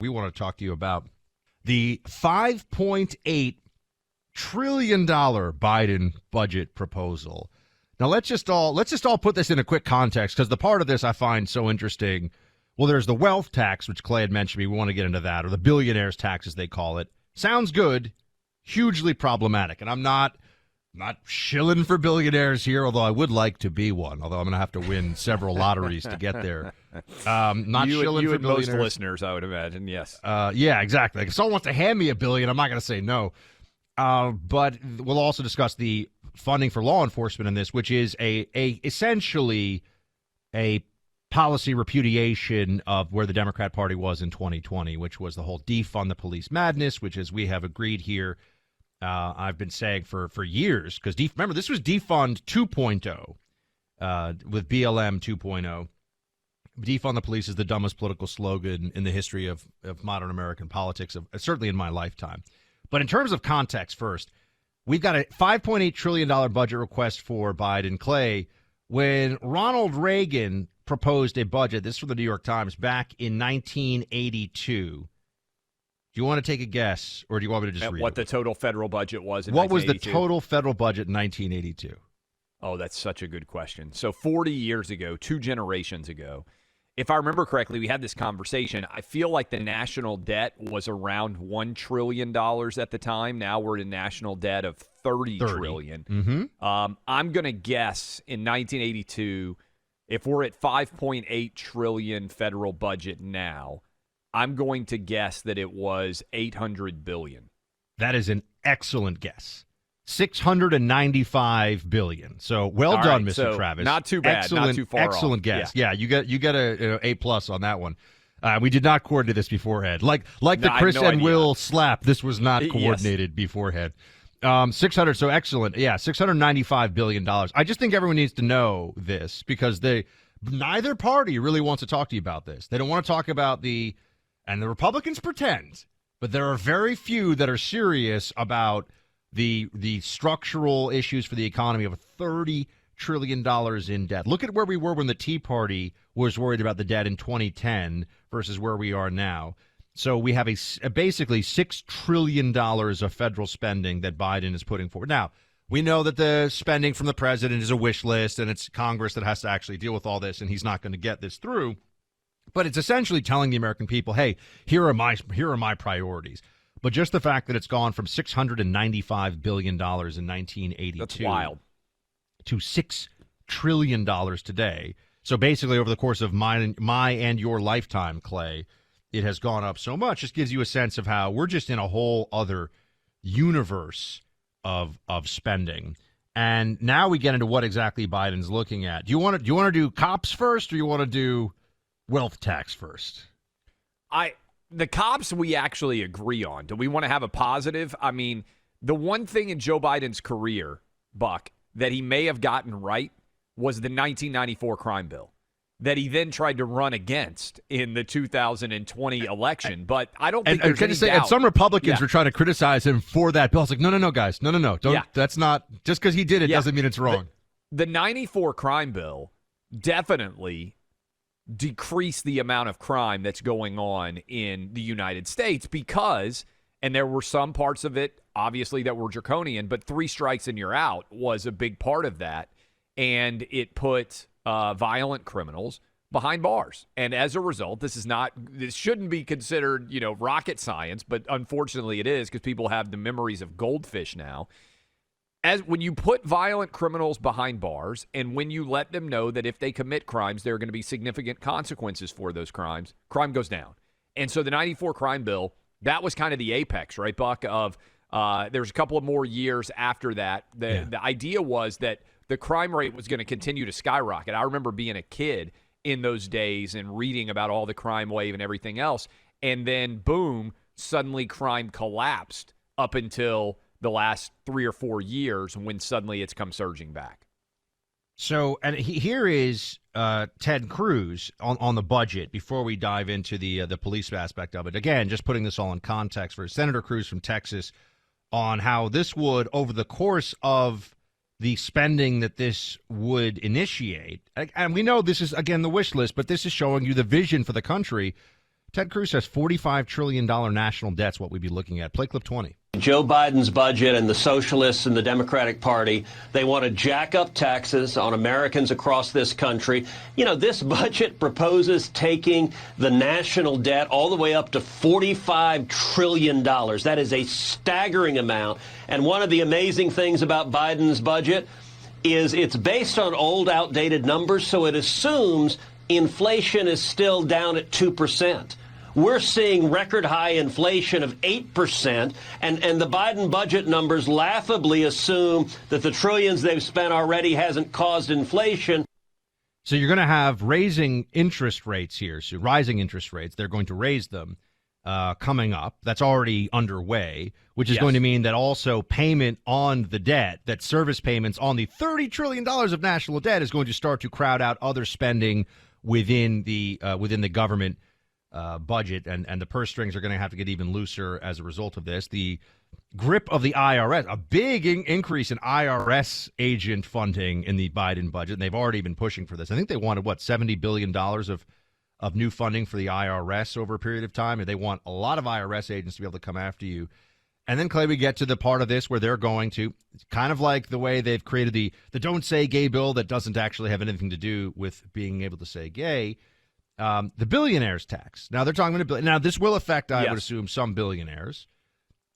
We want to talk to you about the $5.8 trillion Biden budget proposal. Now, let's just all put this in a quick context, because the part of this I find so interesting. Well, there's the wealth tax, which Clay had mentioned. We want to get into that, or the billionaires tax, as they call it. Sounds good, hugely problematic. And I'm not shilling for billionaires here, although I would like to be one, although I'm going to have to win several lotteries to get there. Not shilling for billionaires. Most listeners, I would imagine, yes. Yeah, exactly. If someone wants to hand me $1 billion, I'm not going to say no. But we'll also discuss the funding for law enforcement in this, which is essentially a policy repudiation of where the Democrat Party was in 2020, which was the whole defund the police madness, which, as we have agreed here, I've been saying for years, because remember, this was defund 2.0 with BLM 2.0. Defund the police is the dumbest political slogan in the history of modern American politics, certainly in my lifetime. But in terms of context first, we've got a $5.8 trillion budget request for Biden. Clay, when Ronald Reagan proposed a budget, this is from the New York Times, back in 1982. Do you want to take a guess, or do you want me to just read what the total federal budget was in What was the 1982? total federal budget in 1982? Oh, that's such a good question. So 40 years ago, 2 generations ago, if I remember correctly, we had this conversation. I feel like the national debt was around $1 trillion at the time. Now we're at a national debt of $30 trillion. Mm-hmm. I'm going to guess in 1982, if we're at $5.8 trillion federal budget now, I'm going to guess that it was $800 billion. That is an excellent guess. $695 billion. So well All done, right, Mr. so Travis. not too bad, Excellent, not too far excellent off. guess. Yeah, you get a A+ on that one. We did not coordinate this beforehand. Like the Chris and Will slap, this was not coordinated beforehand. 600. So excellent. Yeah, $695 billion. I just think everyone needs to know this, because neither party really wants to talk to you about this. They don't want to talk about and the Republicans pretend, but there are very few that are serious about the structural issues for the economy of $30 trillion in debt. Look at where we were when the Tea Party was worried about the debt in 2010 versus where we are now. So we have basically $6 trillion of federal spending that Biden is putting forward. Now, we know that the spending from the president is a wish list, and it's Congress that has to actually deal with all this, and he's not going to get this through. But it's essentially telling the American people, hey, here are my priorities. But just the fact that it's gone from $695 billion in 1982 That's wild. to $6 trillion today. So basically, over the course of my and your lifetime, Clay, it has gone up so much. Just gives you a sense of how we're just in a whole other universe of spending. And now we get into what exactly Biden's looking at. Do you want to do cops first, or you want to do wealth tax first? The cops we actually agree on. Do we want to have a positive? I mean, the one thing in Joe Biden's career, Buck, that he may have gotten right was the 1994 crime bill that he then tried to run against in the 2020 election. But I don't think there's any doubt. And some Republicans were trying to criticize him for that bill. I was like, no, guys. No. Don't. That's not, just because he did it doesn't mean it's wrong. The 94 crime bill definitely decrease the amount of crime that's going on in the United States because, and there were some parts of it, obviously, that were draconian, but 3 strikes and you're out was a big part of that. And it put violent criminals behind bars. And as a result, this shouldn't be considered, rocket science, but unfortunately it is, because people have the memories of goldfish now. When you put violent criminals behind bars, and when you let them know that if they commit crimes, there are going to be significant consequences for those crimes, crime goes down. And so the 94 crime bill, that was kind of the apex, right, Buck, of there's a couple of more years after that. The idea was that the crime rate was going to continue to skyrocket. I remember being a kid in those days and reading about all the crime wave and everything else. And then, boom, suddenly crime collapsed up until the last 3 or 4 years, when suddenly it's come surging back. So, and here is Ted Cruz on the budget before we dive into the police aspect of it. Again, just putting this all in context for Senator Cruz from Texas on how this would, over the course of the spending that this would initiate, and we know this is, again, the wish list, but this is showing you the vision for the country. Ted Cruz says $45 trillion national debt's what we'd be looking at. Play clip 20. Joe Biden's budget and the socialists and the Democratic Party, they want to jack up taxes on Americans across this country. You know, this budget proposes taking the national debt all the way up to $45 trillion. That is a staggering amount. And one of the amazing things about Biden's budget is it's based on old, outdated numbers, so it assumes inflation is still down at 2%. We're seeing record high inflation of 8%, and the Biden budget numbers laughably assume that the trillions they've spent already hasn't caused inflation. So you're going to have raising interest rates here, so rising interest rates. They're going to raise them coming up. That's already underway, which is going to mean that also payment on the debt, that service payments on the $30 trillion of national debt is going to start to crowd out other spending within the government budget, and the purse strings are going to have to get even looser as a result of this. The grip of the IRS, a big increase in IRS agent funding in the Biden budget, and they've already been pushing for this. I think they wanted, $70 billion of new funding for the IRS over a period of time, and they want a lot of IRS agents to be able to come after you. And then, Clay, we get to the part of this where they're going to, kind of like the way they've created the Don't Say Gay bill that doesn't actually have anything to do with being able to say gay, the billionaires tax. Now, they're talking about now this will affect, I would assume, some billionaires.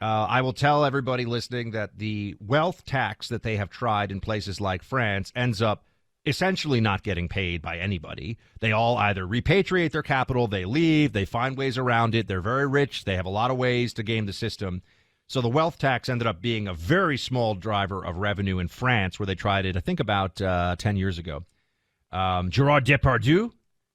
I will tell everybody listening that the wealth tax that they have tried in places like France ends up essentially not getting paid by anybody. They all either repatriate their capital, they leave, they find ways around it. They're very rich. They have a lot of ways to game the system. So the wealth tax ended up being a very small driver of revenue in France, where they tried it, I think, about 10 years ago. Gerard Depardieu.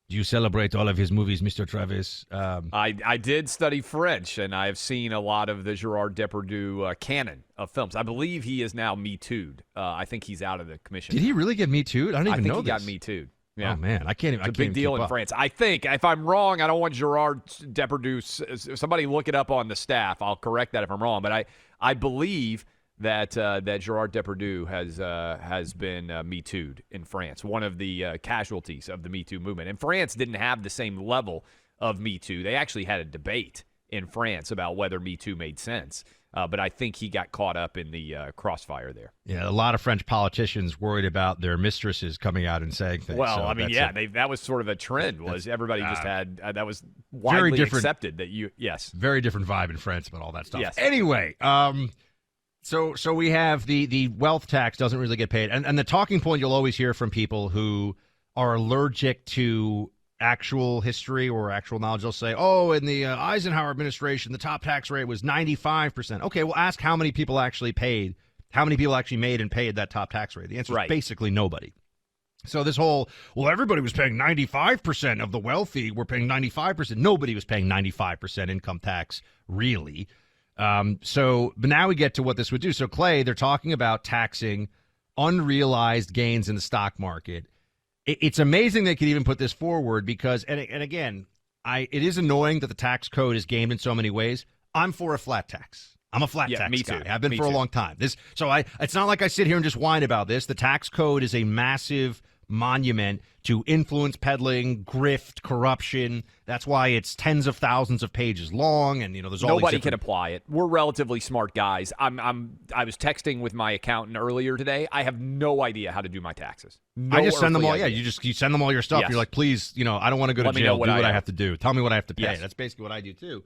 Do you celebrate all of his movies, Mr. Travis? I did study French, and I've seen a lot of the Gerard Depardieu canon of films. I believe he is now Me Too'd. I think he's out of the commission. Did he really get Me Too'd? I didn't even know this. I think he got Me Too'd. Yeah. Oh, man. I can't even. It's a big deal in France. I think, if I'm wrong, I don't want Gerard Depardieu. Somebody look it up on the staff. I'll correct that if I'm wrong. But I believe that Gerard Depardieu has been Me Too'd in France, one of the casualties of the Me Too movement. And France didn't have the same level of Me Too. They actually had a debate in France about whether Me Too made sense. But I think he got caught up in the crossfire there. Yeah, a lot of French politicians worried about their mistresses coming out and saying things. Well, so I mean, that was sort of a trend. Was everybody just had that was widely accepted that you very different vibe in France about all that stuff. Yes. Anyway, so we have the wealth tax doesn't really get paid, and the talking point you'll always hear from people who are allergic to actual history or actual knowledge. They'll say, oh, in the Eisenhower administration, the top tax rate was 95%. Okay, well, ask how many people actually made and paid that top tax rate. The answer is basically nobody. So this whole, everybody was paying 95% of the wealthy were paying 95%. Nobody was paying 95% income tax, really. But now we get to what this would do. So, Clay, they're talking about taxing unrealized gains in the stock market. It's amazing they could even put this forward because, and again, it is annoying that the tax code is gamed in so many ways. I'm for a flat tax. I'm a flat tax guy. I've been for a long time. It's not like I sit here and just whine about this. The tax code is a massive monument to influence peddling, grift, corruption. That's why it's tens of thousands of pages long, and there's all nobody can apply it. We're relatively smart guys. I was texting with my accountant earlier today. I have no idea how to do my taxes. I just send them all. Yeah, you send them all your stuff. Yes. You're like, please, I don't want to go to jail. Do what I have to do. Tell me what I have to pay. Yes. That's basically what I do too.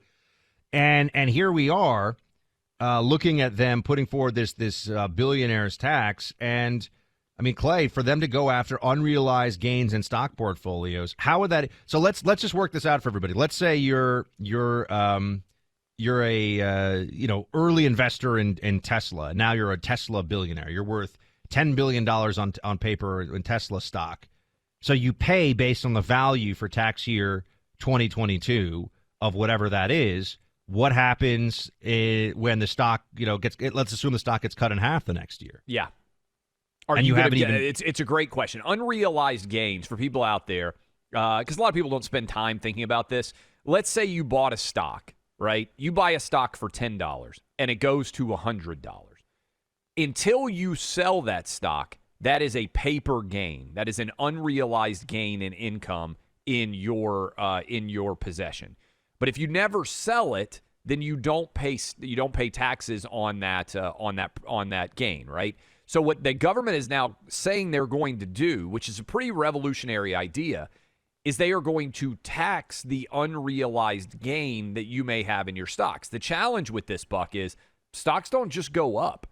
And here we are, looking at them putting forward this billionaires tax. And I mean, Clay, for them to go after unrealized gains in stock portfolios, how would that? So let's just work this out for everybody. Let's say you're a early investor in Tesla. Now you're a Tesla billionaire. You're worth $10 billion on paper in Tesla stock. So you pay based on the value for tax year 2022 of whatever that is. What happens when the stock let's assume the stock gets cut in half the next year? Yeah. It's a great question. Unrealized gains for people out there, because a lot of people don't spend time thinking about this. Let's say you bought a stock, right? You buy a stock for $10 and it goes to $100. Until you sell that stock, that is a paper gain. That is an unrealized gain in income in your possession. But if you never sell it, then you don't pay taxes on that gain, right? So what the government is now saying they're going to do, which is a pretty revolutionary idea, is they are going to tax the unrealized gain that you may have in your stocks. The challenge with this, Buck, is stocks don't just go up.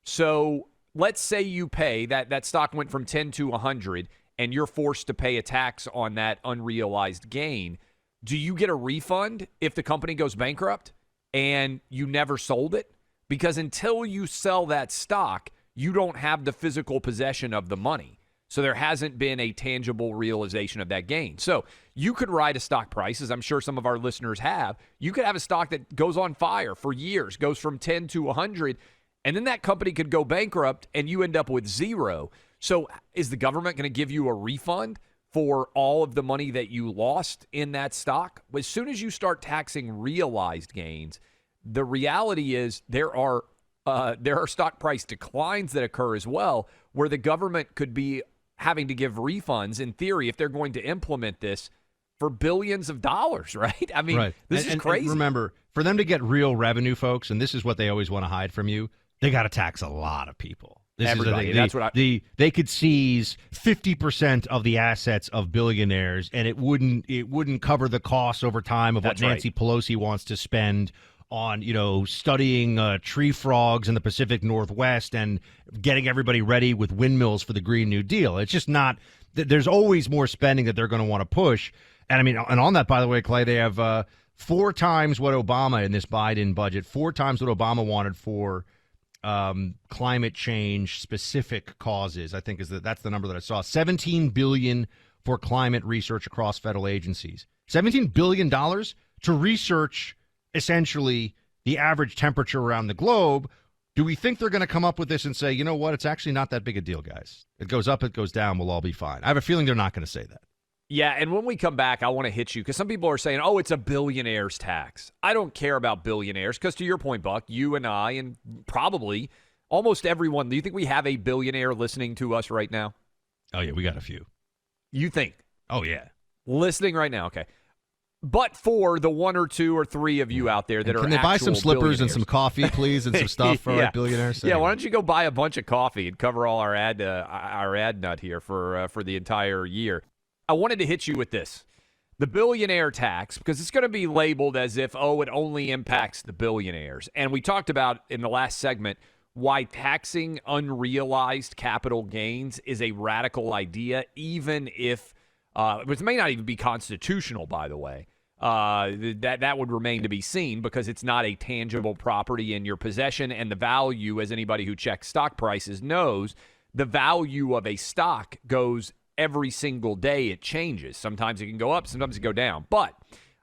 So let's say you pay that stock went from 10 to 100 and you're forced to pay a tax on that unrealized gain. Do you get a refund if the company goes bankrupt and you never sold it? Because until you sell that stock, you don't have the physical possession of the money. So there hasn't been a tangible realization of that gain. So you could ride a stock price, as I'm sure some of our listeners have. You could have a stock that goes on fire for years, goes from 10 to 100, and then that company could go bankrupt and you end up with zero. So is the government going to give you a refund for all of the money that you lost in that stock? As soon as you start taxing realized gains, the reality is there are stock price declines that occur as well, where the government could be having to give refunds, in theory, if they're going to implement this for billions of dollars, right? I mean, This is crazy. And remember, for them to get real revenue, folks, and this is what they always want to hide from you, they got to tax a lot of people. Everybody. They could seize 50% of the assets of billionaires, and it wouldn't cover the costs over time of what Nancy Pelosi wants to spend on, studying tree frogs in the Pacific Northwest and getting everybody ready with windmills for the Green New Deal. It's just not. There's always more spending that they're going to want to push. And I mean, and on that, by the way, Clay, they have 4 times what Obama in this Biden budget, 4 times what Obama wanted for climate change specific causes. I think that's the number that I saw. $17 billion for climate research across federal agencies. $17 billion to research essentially the average temperature around the globe. Do we think they're going to come up with this and say, you know what, it's actually not that big a deal, guys? It goes up, it goes down, we'll all be fine. I have a feeling they're not going to say that. Yeah, and when we come back, I want to hit you, because some people are saying, oh, it's a billionaire's tax. I don't care about billionaires, because to your point, Buck, you and I, and probably almost everyone, do you think we have a billionaire listening to us right now? Oh, yeah, we got a few. You think? Oh, yeah. Listening right now, okay. But for the 1 or 2 or 3 of you out there that can they buy some slippers and some coffee, please, and some stuff for our billionaires? Yeah, why don't you go buy a bunch of coffee and cover all our ad nut here for the entire year? I wanted to hit you with this. The billionaire tax, because it's going to be labeled as if, it only impacts the billionaires. And we talked about in the last segment why taxing unrealized capital gains is a radical idea, even if which may not even be constitutional, by the way. That would remain to be seen, because it's not a tangible property in your possession, and the value, as anybody who checks stock prices knows, the value of a stock goes every single day. It changes. Sometimes it can go up, sometimes it go down. But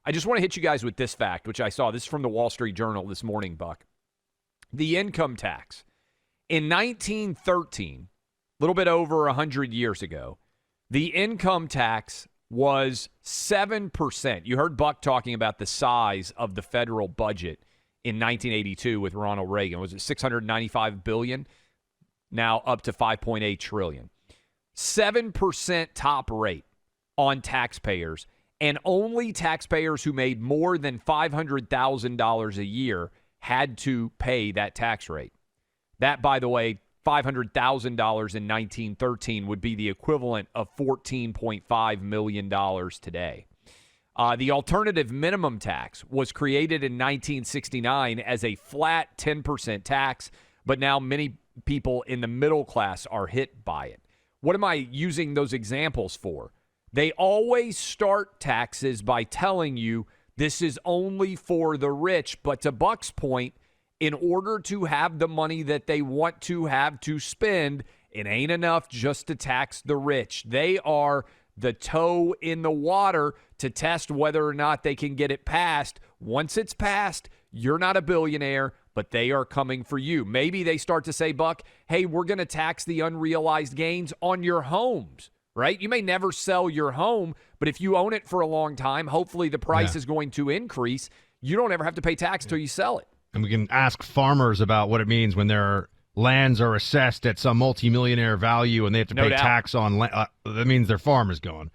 I just want to hit you guys with this fact, which I saw. This is from the Wall Street Journal this morning, Buck. The income tax. In 1913, a little bit over 100 years ago, the income tax was 7%. You heard Buck talking about the size of the federal budget in 1982 with Ronald Reagan. Was it $695 billion? Now up to $5.8 trillion. 7% top rate on taxpayers, and only taxpayers who made more than $500,000 a year had to pay that tax rate. That, by the way, $500,000 in 1913 would be the equivalent of $14.5 million today. The alternative minimum tax was created in 1969 as a flat 10% tax, but now many people in the middle class are hit by it. What am I using those examples for? They always start taxes by telling you this is only for the rich, but to Buck's point, in order to have the money that they want to have to spend, it ain't enough just to tax the rich. They are the toe in the water to test whether or not they can get it passed. Once it's passed, you're not a billionaire, but they are coming for you. Maybe they start to say, Buck, hey, we're going to tax the unrealized gains on your homes, right? You may never sell your home, but if you own it for a long time, hopefully the price is going to increase. You don't ever have to pay tax till you sell it. And we can ask farmers about what it means when their lands are assessed at some multimillionaire value and they have to pay tax on land. That means their farm is going.